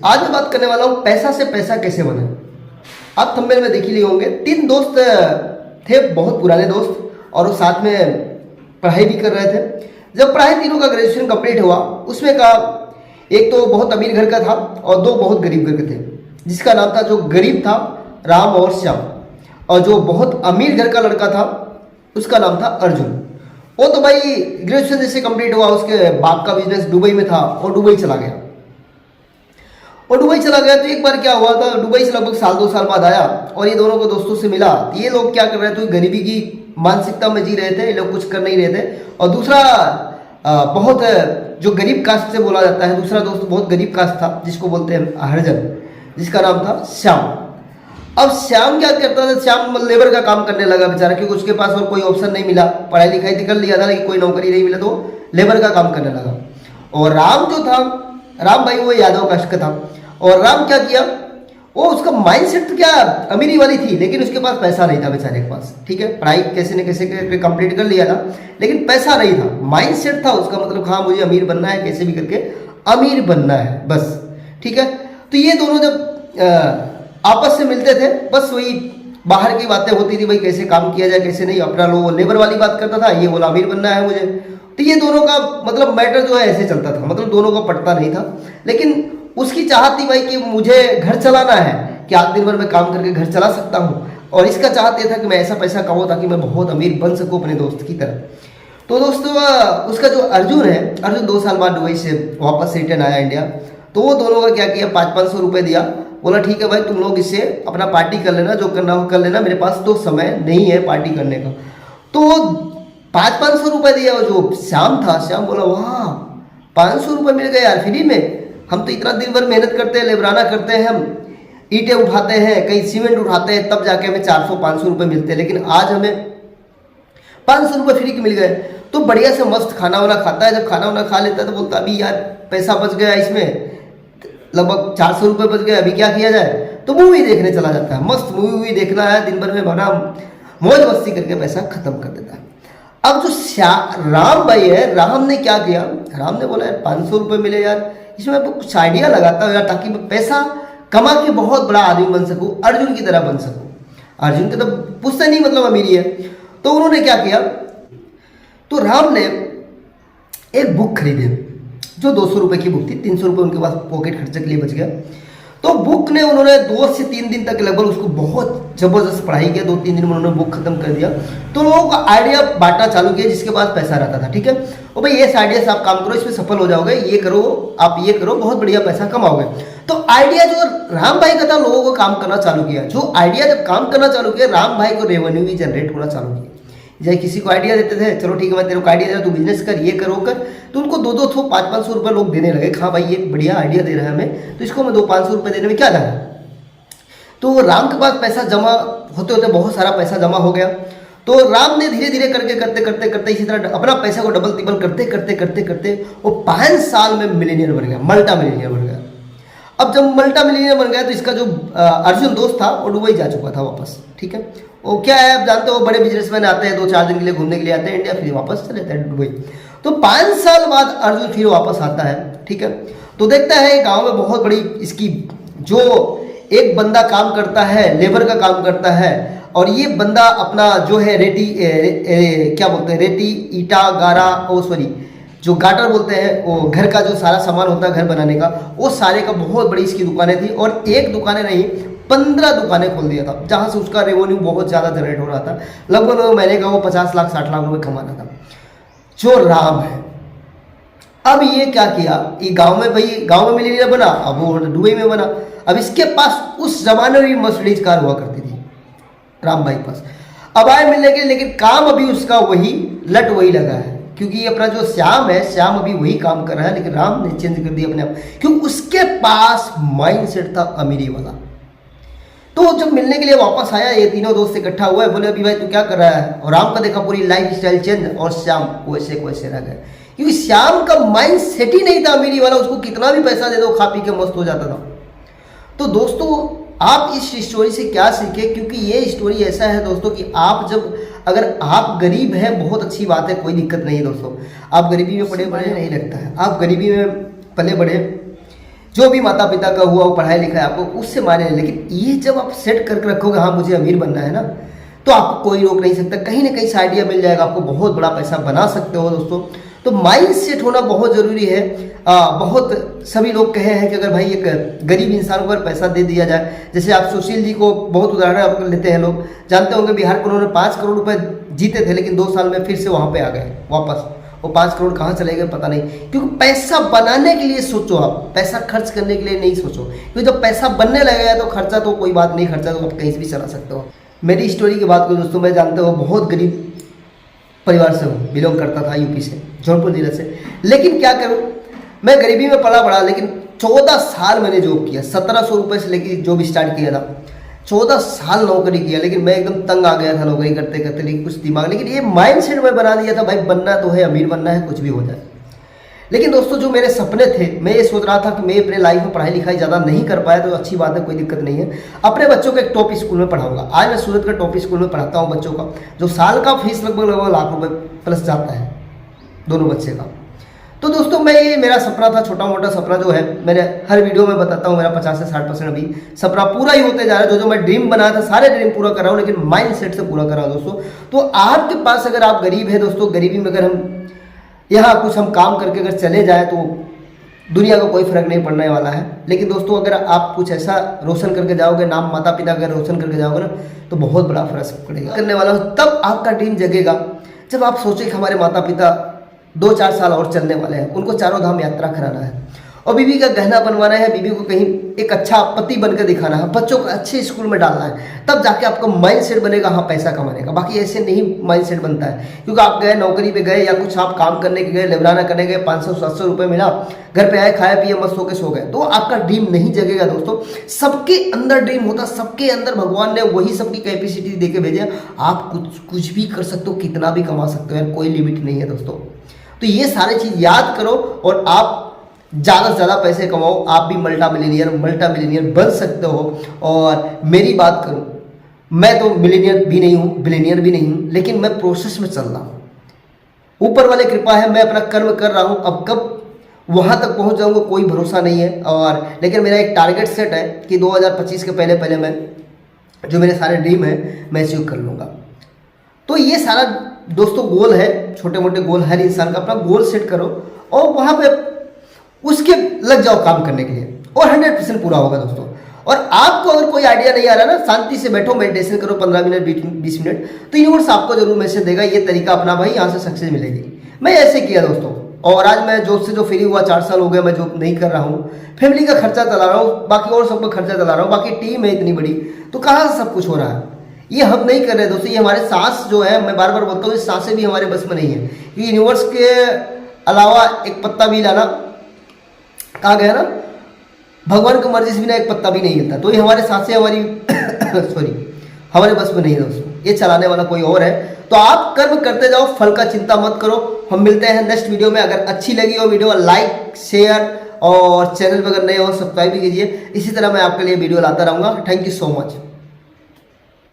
आज मैं बात करने वाला हूँ पैसा से पैसा कैसे बने। आप थंबनेल में देख ही लिए होंगे, 3 दोस्त थे, बहुत पुराने दोस्त, और वो साथ में पढ़ाई भी कर रहे थे। जब पढ़ाई तीनों का ग्रेजुएशन कंप्लीट हुआ, उसमें का एक तो बहुत अमीर घर का था और 2 बहुत गरीब घर के थे। जिसका नाम था, जो गरीब था, राम और श्याम, और जो बहुत अमीर घर का लड़का था उसका नाम था अर्जुन। वो तो भाई ग्रेजुएशन जैसे कंप्लीट हुआ, उसके बाप का बिजनेस दुबई में था और दुबई चला गया। और दुबई चला गया तो एक बार क्या हुआ था, दुबई से लगभग 1-2 साल बाद आया और ये दोनों को दोस्तों से मिला। ये लोग क्या कर रहे थे, गरीबी की मानसिकता में जी रहे थे, ये लोग कुछ कर नहीं रहे थे। और दूसरा बहुत जो गरीब कास्ट से बोला जाता है, दूसरा दोस्त बहुत गरीब कास्ट था, जिसको बोलते हैं हरिजन, जिसका नाम था श्याम। अब श्याम क्या करता था, श्याम लेबर का काम करने लगा बेचारा, क्योंकि उसके पास और कोई ऑप्शन नहीं मिला। पढ़ाई लिखाई तो कर लिया था लेकिन कोई नौकरी नहीं मिला, तो लेबर का काम करने लगा। और राम जो था, राम भाई वो यादव कास्ट का था। और राम क्या किया, वो उसका माइंडसेट तो क्या अमीरी वाली थी, लेकिन उसके पास पैसा नहीं था बेचारे के पास। ठीक है, पढ़ाई कैसे न कैसे कंप्लीट कर लिया था, लेकिन पैसा नहीं था। माइंडसेट था उसका, मतलब हाँ मुझे अमीर बनना है, कैसे भी करके अमीर बनना है बस। ठीक है, तो ये दोनों जब आपस से मिलते थे, बस वही बाहर की बातें होती थी, भाई कैसे काम किया जाए कैसे नहीं। अपना लोग लेबर वाली बात करता था, ये बोला अमीर बनना है मुझे। तो ये दोनों का मतलब मैटर जो है ऐसे चलता था, मतलब दोनों का पटता नहीं था। लेकिन उसकी चाहत थी भाई कि मुझे घर चलाना है, कि आज दिन भर मैं काम करके घर चला सकता हूँ। और इसका चाहत ये था कि मैं ऐसा पैसा कमाऊँ ताकि मैं बहुत अमीर बन सकूँ अपने दोस्त की तरह। तो दोस्तों उसका जो अर्जुन है, अर्जुन 2 साल बाद दुबई से वापस से रिटर्न आया इंडिया। तो वो दोनों का क्या किया, 500-500 रुपये दिया। बोला ठीक है भाई, तुम लोग इससे अपना पार्टी कर लेना, जो करना हो कर लेना, मेरे पास तो समय नहीं है पार्टी करने का। तो 500-500 रुपये दिया। और जो श्याम था, श्याम बोला वाह 500 रुपये मिल गए यार फ्री में। हम तो इतना दिन भर मेहनत करते हैं, लेबराना करते हैं, हम ईंटें उठाते हैं, कहीं सीमेंट उठाते हैं, तब जाके हमें 400-500 रुपये मिलते हैं, लेकिन आज हमें 500 रुपये फ्री के मिल गए। तो बढ़िया से मस्त खाना वाना खाता है। जब खाना वाना खा लेता है तो बोलता अभी यार पैसा बच गया, इसमें लगभग 400 रुपये बच गए, अभी क्या किया जाए। तो मूवी देखने चला जाता है, मस्त मूवी देखना है, दिन भर में बना मौज मस्ती करके पैसा खत्म कर देता है। अब जो राम भाई है, राम ने क्या किया, राम ने बोला यार 500 रुपये मिले यार, इसमें मैं कुछ आइडिया लगाता हूँ यार, ताकि मैं पैसा कमा के बहुत बड़ा आदमी बन सकूँ, अर्जुन की तरह बन सकूँ। अर्जुन के तो पूछते नहीं, मतलब अमीरी है। तो उन्होंने क्या किया, तो राम ने एक बुक खरीदी जो 200 रुपये की बुक थी। 300 रुपये उनके पास पॉकेट खर्चे के लिए बच गया। तो बुक ने उन्होंने 2 से 3 दिन तक लगभग उसको बहुत ज़बरदस्त पढ़ाई किया। 2-3 दिन में उन्होंने बुक खत्म कर दिया। तो लोगों का आइडिया बांटना चालू किया, जिसके पास पैसा रहता था। ठीक है, और भाई ये आइडिया से आप काम करो, इसमें सफल हो जाओगे, ये करो, आप ये करो, बहुत बढ़िया पैसा कमाओगे। तो आइडिया जो राम भाई का था, लोगों को काम करना चालू किया। जो आइडिया जब काम करना चालू किया, राम भाई को रेवेन्यू भी जनरेट होना चालू किया। जैसे किसी को आइडिया देते थे, चलो ठीक है मैं तेरे को आइडिया दे रहा, तू बिजनेस कर, ये करो कर, तो उनको 2-2 500-500 रुपये लोग देने लगे। हाँ भाई ये बढ़िया आइडिया दे रहा है हमें, तो इसको मैं 200-500 रुपये देने में क्या जाना। तो राम के पास पैसा जमा होते होते बहुत सारा पैसा जमा हो गया। तो राम ने धीरे धीरे करके करते इसी तरह अपना पैसा को डबल तिबल करते वो 5 साल में मिलीनियर बन गया, मल्टा मिलीनियर बन गया। अब जब मल्टा मिलीनियर बन गया तो इसका जो अर्जुन दोस्त था वो दुबई जा चुका था वापस। ठीक है, वो क्या है आप जानते हो, बड़े बिजनेसमैन आते हैं 2-4 दिन के लिए घूमने के लिए आते हैं इंडिया, फिर वापस चले जाते हैं दुबई। तो 5 साल बाद अर्जुन फिर वापस आता है। ठीक है, तो देखता है गांव में बहुत बड़ी इसकी, जो एक बंदा काम करता है, लेबर का काम करता है, और ये बंदा अपना जो है रेती क्या बोलते हैं, रेती ईटा गारा, ओ सॉरी जो गाटर बोलते हैं, वो घर का जो सारा सामान होता है घर बनाने का, वो सारे का बहुत बड़ी इसकी दुकानें थी। और एक दुकानें नहीं 15 दुकानें खोल दिया था, जहाँ से उसका रेवेन्यू बहुत ज़्यादा जनरेट हो रहा था। लगभग महीने का वो 50 लाख 60 लाख रुपये कमाना था। जो राम है, अब ये क्या किया, ये गांव में मिलीनियर बना, अब वो दुबई में बना। अब इसके पास उस जमाने में मर्सिडीज कार हुआ करती थी राम भाई के पास। अब आए मिलने के लिए, लेकिन काम अभी उसका वही लगा है, क्योंकि ये अपना जो श्याम है, श्याम अभी वही काम कर रहा है, लेकिन राम ने चेंज कर दिया अपने आप, क्योंकि उसके पास माइंडसेट था अमीरी वाला। तो जब मिलने के लिए वापस आया, ये तीनों दोस्त इकट्ठा हुआ है, बोले अभी भाई तू क्या कर रहा है। और राम का देखा पूरी लाइफ स्टाइल चेंज, और श्याम वैसे को वैसे रह गए, क्योंकि श्याम का माइंड सेट ही नहीं था अमीरी वाला। उसको कितना भी पैसा दे दो, खा पी के मस्त हो जाता था। तो दोस्तों आप इस स्टोरी से क्या सीखे, क्योंकि ये स्टोरी ऐसा है दोस्तों कि आप जब, अगर आप गरीब हैं बहुत अच्छी बात है, कोई दिक्कत नहीं है दोस्तों। आप गरीबी में पले बड़े नहीं लगता है, आप गरीबी में पले बड़े जो भी माता पिता का हुआ वो पढ़ाई लिखाई आपको उससे माने नहीं, लेकिन ये जब आप सेट करके रखोगे हाँ मुझे अमीर बनना है ना, तो आपको कोई रोक नहीं सकता, कहीं ना कहीं से आइडिया मिल जाएगा, आपको बहुत बड़ा पैसा बना सकते हो दोस्तों। तो माइंड सेट होना बहुत ज़रूरी है। बहुत सभी लोग कहे हैं कि अगर भाई एक गरीब इंसान को अगर पैसा दे दिया जाए, जैसे आप सुशील जी को बहुत उदाहरण आप लेते हैं, लोग जानते होंगे बिहार को उन्होंने 5 करोड़ रुपए जीते थे, लेकिन 2 साल में फिर से वहाँ पे आ गए वापस। वो 5 करोड़ कहाँ चले गए पता नहीं, क्योंकि पैसा बनाने के लिए सोचो, आप पैसा खर्च करने के लिए नहीं सोचो, क्योंकि जब पैसा बनने लगेगा तो खर्चा तो कोई बात नहीं, खर्चा तो आप कहीं से भी चला सकते हो। मेरी स्टोरी की बात करूँ दोस्तों, मैं जानते हो बहुत गरीब परिवार से हूँ, बिलोंग करता था यूपी से, जौनपुर जिले से, लेकिन क्या करूँ मैं गरीबी में पला बड़ा, लेकिन 14 साल मैंने जॉब किया, 1700 रुपये से लेकर जॉब स्टार्ट किया था, 14 साल नौकरी किया, लेकिन मैं एकदम तंग आ गया था नौकरी करते करते, लेकिन कुछ दिमाग, लेकिन ये माइंड सेट में बना दिया था भाई बनना तो है, अमीर बनना है, कुछ भी हो जाए। लेकिन दोस्तों जो मेरे सपने थे, मैं ये सोच रहा था कि मैं अपने लाइफ में पढ़ाई लिखाई ज़्यादा नहीं कर पाया तो अच्छी बात है, कोई दिक्कत नहीं है, अपने बच्चों को एक टॉप स्कूल में पढ़ाऊंगा। आज मैं सूरत का टॉप स्कूल में पढ़ाता हूँ बच्चों का, जो साल का फीस लगभग लाख रुपये प्लस जाता है दोनों बच्चे का। तो दोस्तों मैं ये मेरा सपना था, छोटा मोटा सपना जो है, मैंने हर वीडियो में बताता हूँ, मेरा 50 से 60% अभी सपना पूरा ही होते जा रहा है। जो मैं ड्रीम बनाया था सारे ड्रीम पूरा कर रहा हूँ, लेकिन माइंड सेट से पूरा कर रहा हूँ दोस्तों। तो आपके पास अगर आप गरीब है दोस्तों, गरीबी में अगर हम यहाँ कुछ हम काम करके अगर चले जाए तो दुनिया को कोई फर्क नहीं पड़ने वाला है। लेकिन दोस्तों अगर आप कुछ ऐसा रोशन करके जाओगे, नाम माता पिता अगर रोशन करके जाओगे ना, तो बहुत बड़ा फर्क पड़ेगा करने वाला हो। तब आपका ड्रीम जगेगा जब आप सोचे कि हमारे माता पिता 2-4 साल और चलने वाले हैं, उनको चारों धाम यात्रा कराना है, और बीवी का गहना बनवाना है, बीवी को कहीं एक अच्छा पति बनकर दिखाना है, बच्चों को अच्छे स्कूल में डालना है, तब जाके आपका माइंड सेट बनेगा हाँ पैसा कमाने का। बाकी ऐसे नहीं माइंड सेट बनता है, क्योंकि आप गए नौकरी पे गए या कुछ आप काम करने के गए, लेबराना करने गए, 500-700 रुपये मिला, घर पे आए, खाए पिए, मस्त होके सो गए, तो आपका ड्रीम नहीं जगेगा दोस्तों। सबके अंदर ड्रीम होता, सबके अंदर भगवान ने वही सबकी कैपेसिटी दे के भेजे। आप कुछ भी कर सकते हो, कितना भी कमा सकते हो यार, कोई लिमिट नहीं है दोस्तों। तो ये सारी चीज़ याद करो और आप ज़्यादा से ज़्यादा पैसे कमाओ, आप भी मल्टा मिलीनियर बन सकते हो। और मेरी बात करूं, मैं तो मिलीनियर भी नहीं हूं, बिलीनियर भी नहीं हूं, लेकिन मैं प्रोसेस में चल रहा हूं। ऊपर वाले कृपा है, मैं अपना कर्म कर रहा हूं। अब कब वहां तक पहुंच जाऊंगा कोई भरोसा नहीं है, और लेकिन मेरा एक टारगेट सेट है कि 2025 के पहले मैं जो मेरे सारे ड्रीम है मैं अचीव कर लूँगा। तो ये सारा दोस्तों गोल है, छोटे मोटे गोल, हर इंसान का अपना गोल सेट करो और वहाँ पे उसके लग जाओ काम करने के लिए, और 100% पूरा होगा दोस्तों। और आपको अगर कोई आइडिया नहीं आ रहा ना, शांति से बैठो, मेडिटेशन करो 15 मिनट 20 मिनट, तो यूनिवर्स आपको जरूर मैसेज देगा, ये तरीका अपना भाई, यहाँ से सक्सेस मिलेगी। मैं ऐसे किया दोस्तों, और आज मैं जॉब से जो फ्री हुआ, 4 साल हो गए मैं जॉब नहीं कर रहा हूँ, फैमिली का खर्चा चला रहा हूँ, बाकी और सबका खर्चा चला रहा हूँ, बाकी टीम है इतनी बड़ी, तो कहाँ से सब कुछ हो रहा है। ये हम नहीं कर रहे दोस्तों, ये हमारे सांस जो है, मैं बार बार बोलता हूँ, इस सांसें भी हमारे बस में नहीं है। ये यूनिवर्स के अलावा एक पत्ता भी लाना, कहा गया ना, भगवान की मर्जी से बिना एक पत्ता भी नहीं हिलता। तो ये हमारे सांसें हमारी हमारे बस में नहीं है दोस्तों, ये चलाने वाला कोई और है। तो आप कर्म करते जाओ, फल का चिंता मत करो। हम मिलते हैं नेक्स्ट वीडियो में। अगर अच्छी लगी हो वीडियो, लाइक शेयर, और चैनल पर अगर नए हो सब्सक्राइब भी कीजिए। इसी तरह मैं आपके लिए वीडियो लाता रहूँगा। Thank you so much.